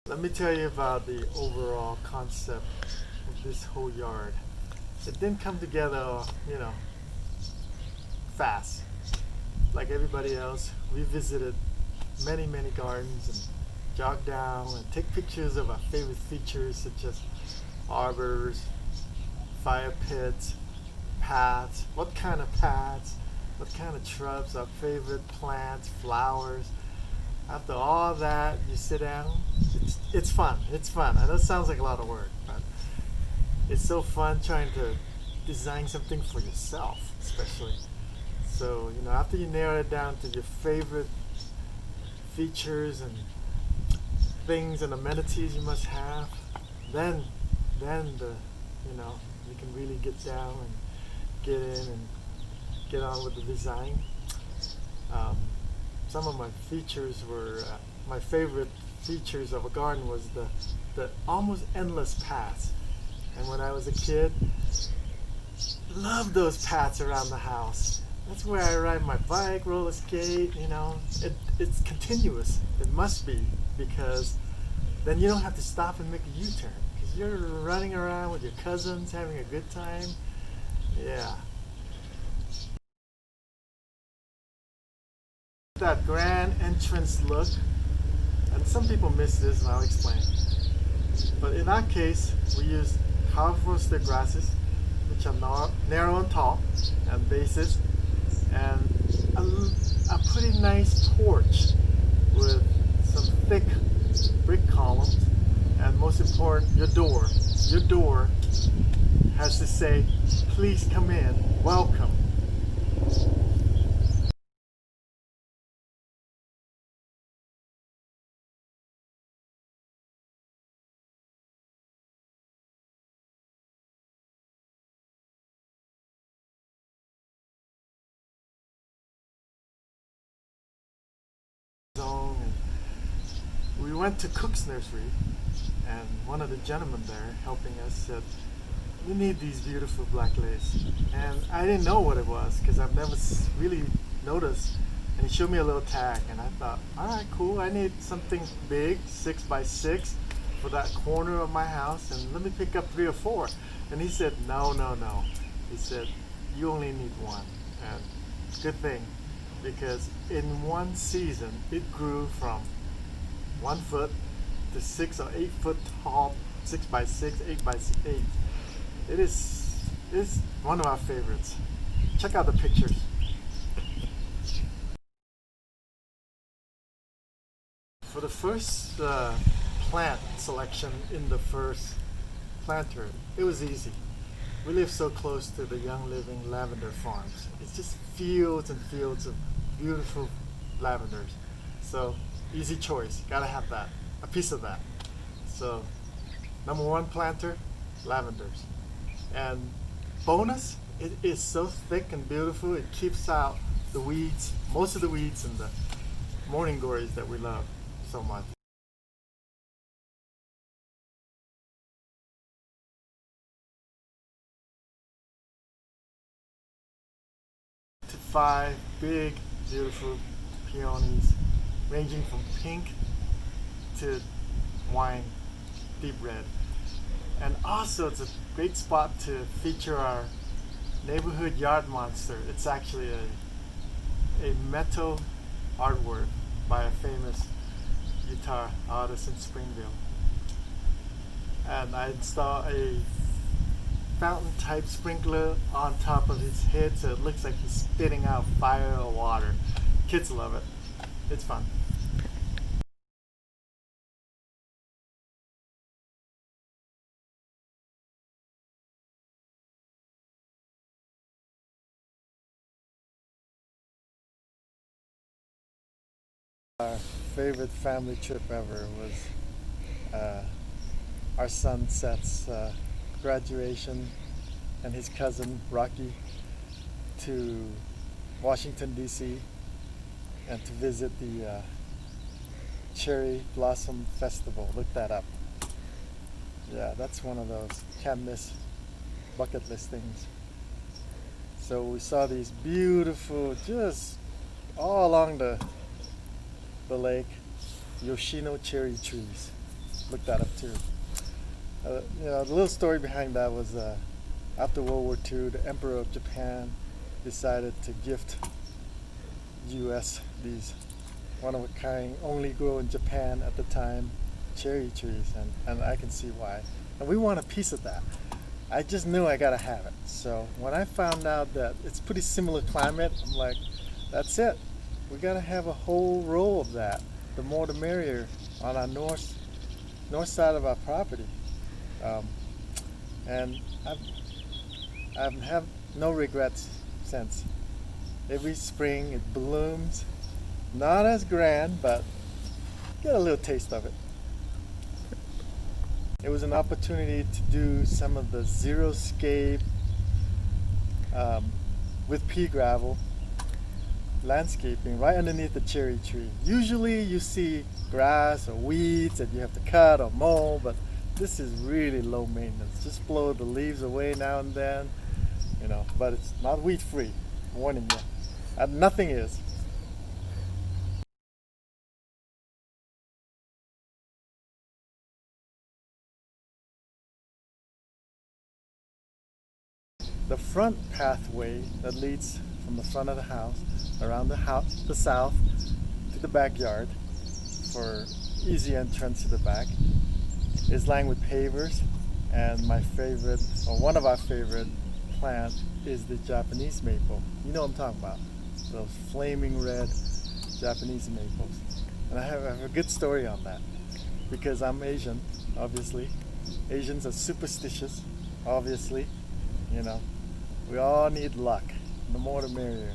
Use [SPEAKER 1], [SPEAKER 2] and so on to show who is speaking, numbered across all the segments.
[SPEAKER 1] Let me tell you about the overall concept of this whole yard. It didn't come together, fast. Like everybody else, we visited many gardens and jog down and take pictures of our favorite features such as arbors, fire pits, paths, what kind of paths, what kind of shrubs, our favorite plants, flowers. After all that, you sit down. It's fun. It's fun. I know it sounds like a lot of work, but it's so fun trying to design something for yourself, especially. So after you narrow it down to your favorite features and things and amenities you must have, then you can really get down and get in and get on with the design. Um, some of my features were my favorite features of a garden was the almost endless paths. And when I was a kid, loved those paths around the house. That's where I ride my bike, roller skate. It's continuous. It must be, because then you don't have to stop and make a U-turn because you're running around with your cousins having a good time. Yeah. That grand entrance look, and some people miss this, and I'll explain. But in our case, we use harvester grasses, which are narrow and tall, and bases, and a pretty nice porch with some thick brick columns, and most important, your door. Your door has to say, "Please come in, welcome." And we went to Cook's Nursery, and one of the gentlemen there helping us said, "You need these beautiful black lace." And I didn't know what it was because I've never really noticed. And he showed me a little tag, and I thought, all right, cool. I need something big, 6x6, for that corner of my house, and let me pick up 3 or 4. And he said, no. He said, you only need one. And good thing, because in one season, it grew from 1 foot to 6 or 8 foot tall, 6x6, 8x8. It's one of our favorites. Check out the pictures. For the first plant selection in the first planter, it was easy. We live so close to the Young Living lavender farms. It's just fields and fields of beautiful lavenders. So easy choice. Gotta have that, a piece of that. So number 1 planter, lavenders. And bonus, it is so thick and beautiful. It keeps out the weeds, most of the weeds and the morning glories that we love so much. To 5 big, beautiful peonies, ranging from pink to wine, deep red. And also, it's a great spot to feature our neighborhood yard monster. It's actually a metal artwork by a famous guitar artist in Springville. And I installed a fountain type sprinkler on top of his head so it looks like he's spitting out fire or water. Kids love it. It's fun. Our favorite family trip ever was our son Seth's graduation and his cousin Rocky to Washington, D.C. and to visit the Cherry Blossom Festival. Look that up. Yeah, that's one of those can't miss bucket list things. So we saw these beautiful, just all along the lake, Yoshino cherry trees. look that up too. The little story behind that was after World War II, the Emperor of Japan decided to gift U.S. these one-of-a-kind, only grow in Japan at the time, cherry trees, and I can see why. And we want a piece of that. I just knew I gotta have it. So when I found out that it's pretty similar climate, I'm like, that's it. We gotta have a whole row of that. The more the merrier on our north side of our property. And I've have no regrets since. Every spring it blooms. Not as grand, but get a little taste of it. It was an opportunity to do some of the xeriscape with pea gravel landscaping right underneath the cherry tree. Usually you see grass or weeds that you have to cut or mow, but this is really low maintenance. Just blow the leaves away now and then, but it's not weed free. I'm warning you. Nothing is. The front pathway that leads from the front of the house around the south to the backyard for easy entrance to the back is lined with pavers, and my favorite, or one of our favorite plants, is the Japanese maple. You know what I'm talking about, those flaming red Japanese maples. And I have a good story on that because I'm Asian, obviously. Asians are superstitious, obviously. We all need luck. The more the merrier.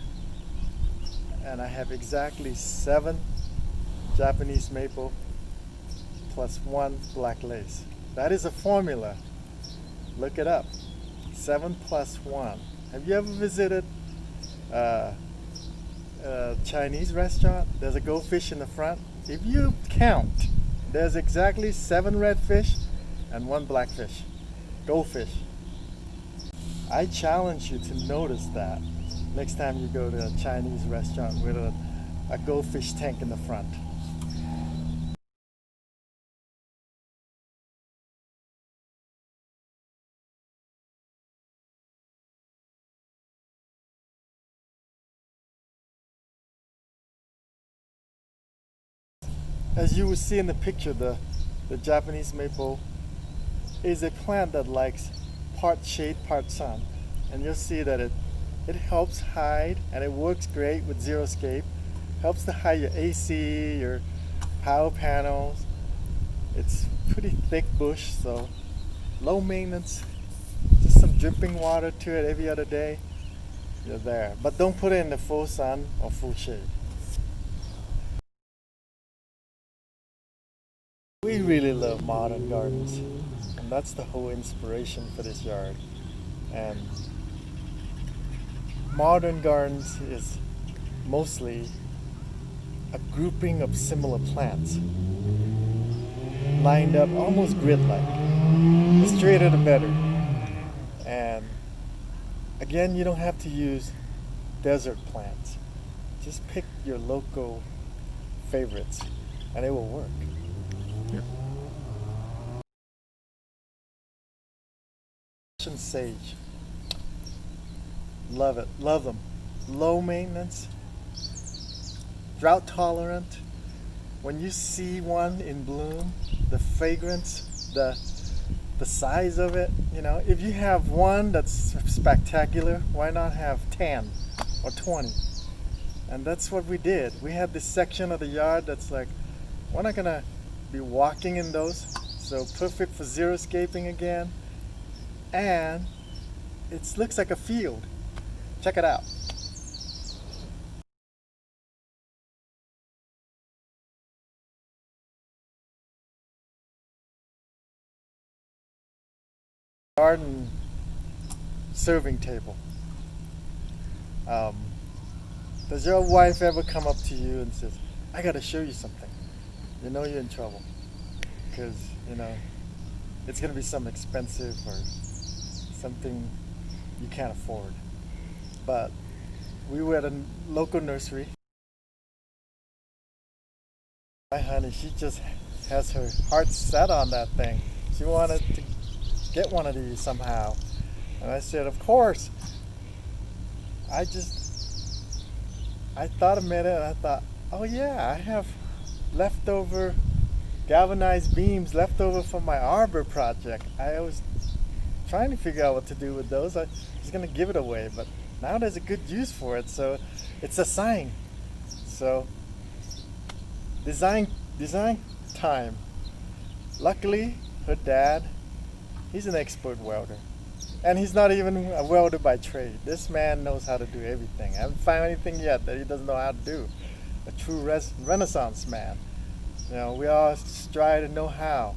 [SPEAKER 1] And I have exactly 7 Japanese maple plus 1 black lace. That is a formula. Look it up. 7 plus 1. Have you ever visited a Chinese restaurant? There's a goldfish in the front. If you count, there's exactly 7 red fish and 1 black fish. Goldfish. I challenge you to notice that next time you go to a Chinese restaurant with a goldfish tank in the front. As you will see in the picture, the Japanese maple is a plant that likes part shade, part sun. And you'll see that it helps hide, and it works great with xeriscape. Helps to hide your AC, your power panels. It's pretty thick bush, so low maintenance. Just some dripping water to it every other day. You're there. But don't put it in the full sun or full shade. We really love modern gardens, and that's the whole inspiration for this yard. And modern gardens is mostly a grouping of similar plants lined up almost grid-like. The straighter the better. And again, you don't have to use desert plants. Just pick your local favorites and it will work. Sage. Love it. Love them. Low maintenance. Drought tolerant. When you see one in bloom, the fragrance, the size of it, if you have one that's spectacular, why not have 10 or 20? And that's what we did. We had this section of the yard that's like, we're not gonna be walking in those, so perfect for xeriscaping again. And it looks like a field. Check it out. Garden serving table. Does your wife ever come up to you and says, I gotta show you something? You know you're in trouble. Because, it's gonna be something expensive or something you can't afford. But we were at a local nursery. My honey, she just has her heart set on that thing. She wanted to get one of these somehow. And I said, of course. I thought a minute and I thought, oh yeah, I have leftover galvanized beams left over from my Arbor project. I was trying to figure out what to do with those. I was going to give it away, but now there's a good use for it, so it's a sign. So design time. Luckily, her dad, he's an expert welder. And he's not even a welder by trade. This man knows how to do everything. I haven't found anything yet that he doesn't know how to do. A true Renaissance man. You know, we all strive to know how.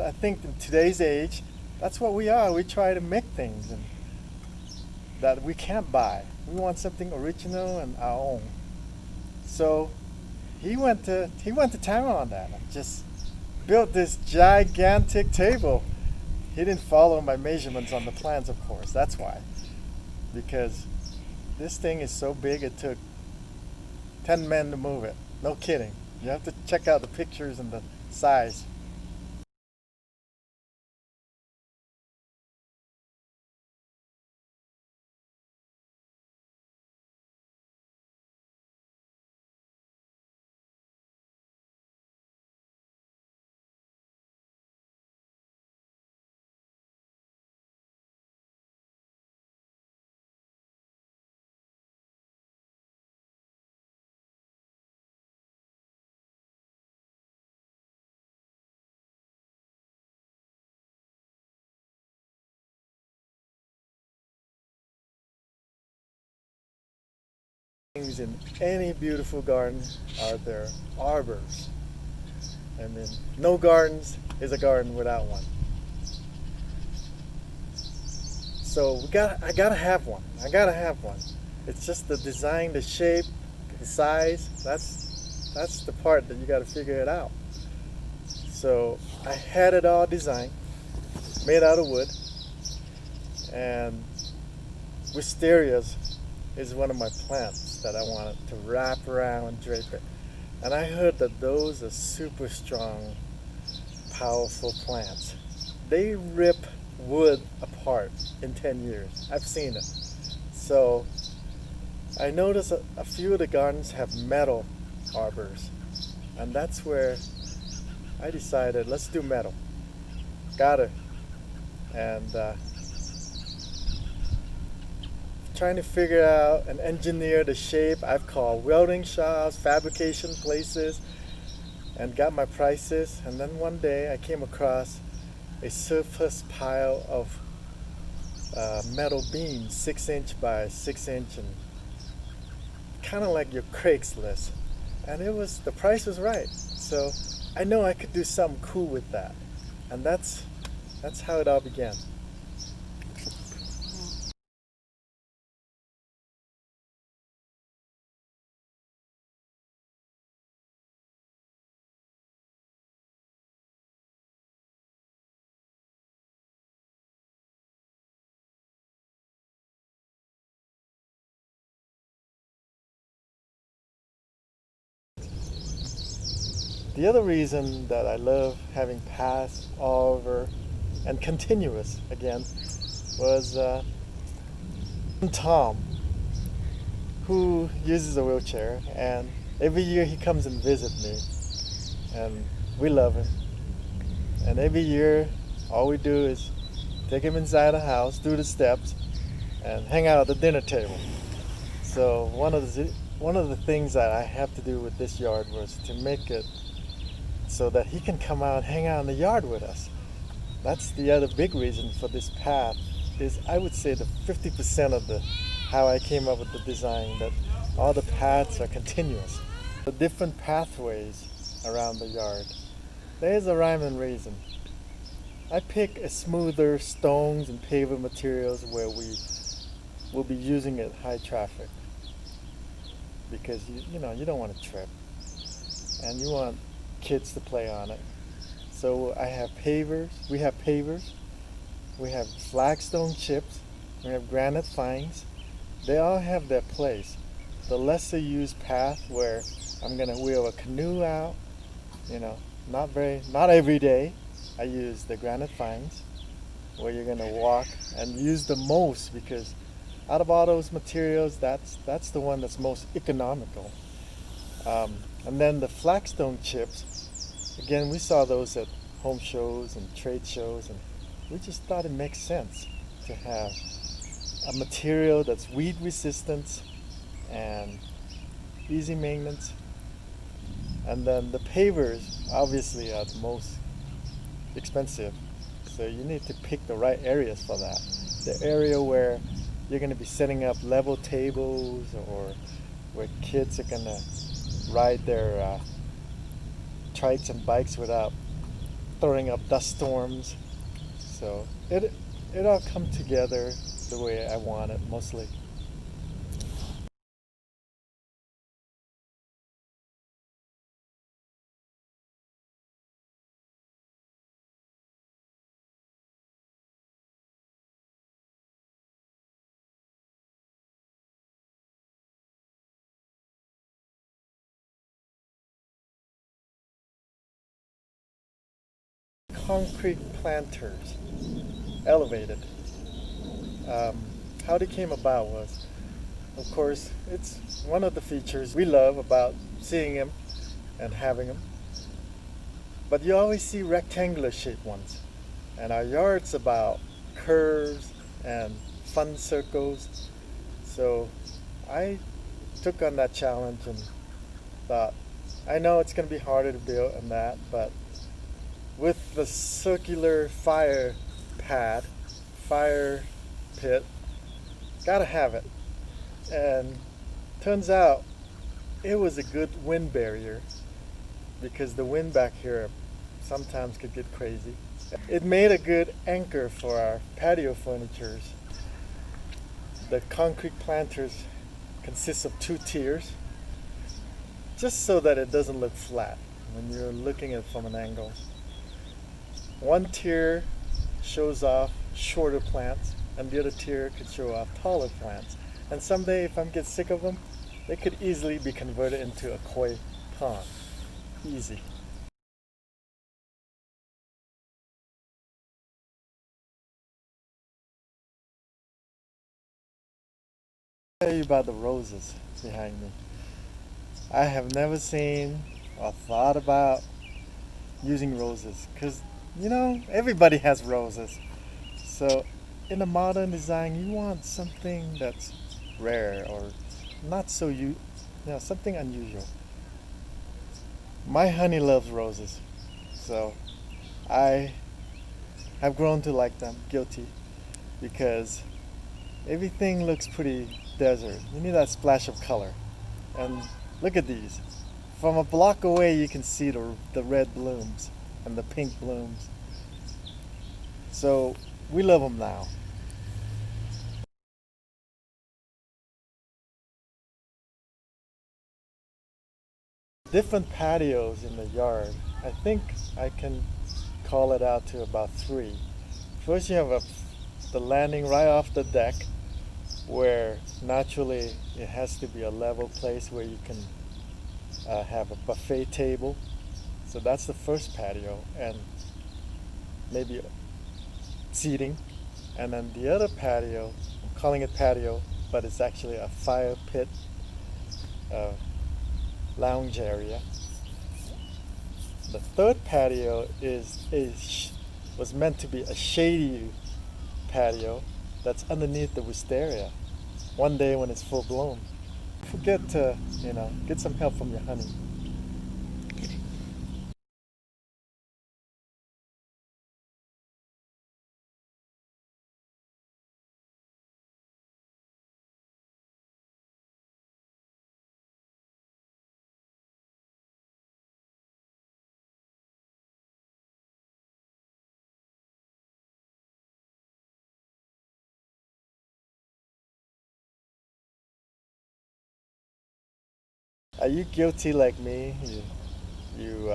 [SPEAKER 1] I think in today's age, that's what we are. We try to make things and that we can't buy. We want something original and our own. So he went to town on that. Just built this gigantic table. He didn't follow my measurements on the plans, of course. That's why. Because this thing is so big, it took 10 men to move it. No kidding. You have to check out the pictures and the size. Things in any beautiful garden are their arbors. And then no gardens is a garden without one. So I gotta have one. I gotta have one. It's just the design, the shape, the size. That's the part that you gotta figure it out. So I had it all designed, made out of wood, and wisterias is one of my plants that I wanted to wrap around and drape it. And I heard that those are super strong, powerful plants. They rip wood apart in 10 years. I've seen it. So I noticed a few of the gardens have metal arbors. And that's where I decided, let's do metal. Got it. And trying to figure out and engineer the shape. I've called welding shops, fabrication places, and got my prices. And then one day I came across a surface pile of metal beams, 6" by 6", and kind of like your Craigslist. And the price was right. So I know I could do something cool with that. And that's how it all began. The other reason that I love having paths all over and continuous again was Tom, who uses a wheelchair, and every year he comes and visits me, and we love him. And every year all we do is take him inside the house, do the steps, and hang out at the dinner table. So one of the things that I have to do with this yard was to make it so that he can come out and hang out in the yard with us. That's the other big reason for this path, is I would say the 50% of how I came up with the design, that all the paths are continuous. The different pathways around the yard. There's a rhyme and reason. I pick a smoother stones and paver materials where we will be using at high traffic, because you don't want to trip, and you want kids to play on it. So we have pavers, we have flagstone chips, we have granite fines. They all have their place. The lesser used path where I'm gonna wheel a canoe out, not every day. I use the granite fines where you're gonna walk and use the most because out of all those materials, that's the one that's most economical. And then the flagstone chips, again, we saw those at home shows and trade shows, and we just thought it makes sense to have a material that's weed resistant and easy maintenance. And then the pavers obviously are the most expensive. So you need to pick the right areas for that. The area where you're going to be setting up level tables or where kids are going to ride their trikes and bikes without throwing up dust storms. So it all come together the way I want it mostly. Concrete planters, elevated. How they came about was, of course, it's one of the features we love about seeing them and having them. But you always see rectangular shaped ones. And our yard's about curves and fun circles. So I took on that challenge and thought, I know it's going to be harder to build than that, but with the circular fire pit, gotta have it. And turns out it was a good wind barrier because the wind back here sometimes could get crazy. It made a good anchor for our patio furnitures. The concrete planters consist of two tiers, just so that it doesn't look flat when you're looking at it from an angle. One tier shows off shorter plants, and the other tier could show off taller plants. And someday, if I get sick of them, they could easily be converted into a koi pond. Easy. I'll tell you about the roses behind me. I have never seen or thought about using roses because, everybody has roses. So in a modern design, you want something that's rare or not so something unusual. My honey loves roses, so I have grown to like them, guilty, because everything looks pretty desert. You need that splash of color. And look at these. From a block away, you can see the red blooms and the pink blooms. So we love them now. Different patios in the yard. I think I can call it out to about three. First, you have the landing right off the deck, where naturally it has to be a level place where you can have a buffet table. So that's the first patio, and maybe seating. And then the other patio, I'm calling it patio, but it's actually a fire pit lounge area. The third patio was meant to be a shady patio that's underneath the wisteria. One day when it's full blown, forget to get some help from your honey. Are you guilty like me? You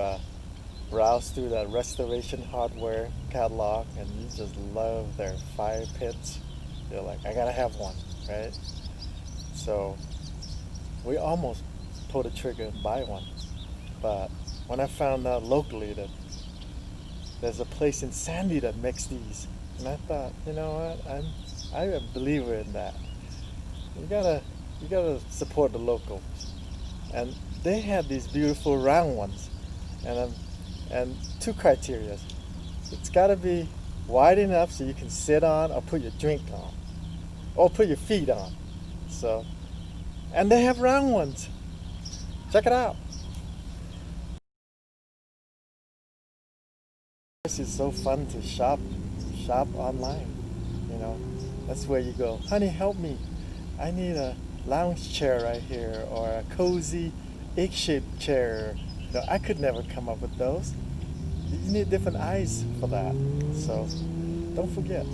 [SPEAKER 1] browse through that restoration hardware catalog and you just love their fire pits. You're like, I gotta have one, right? So we almost pulled the trigger and buy one, but when I found out locally that there's a place in Sandy that makes these. And I thought, you know what, I'm a believer in that. You gotta support the local. And they had these beautiful round ones, and two criteria. It's gotta be wide enough so you can sit on or put your drink on, or put your feet on. So, and they have round ones. Check it out. This is so fun to shop online. You know, that's where you go. Honey, help me. I need a lounge chair right here, or a cozy egg-shaped chair. No, I could never come up with those. You need different eyes for that. So don't forget.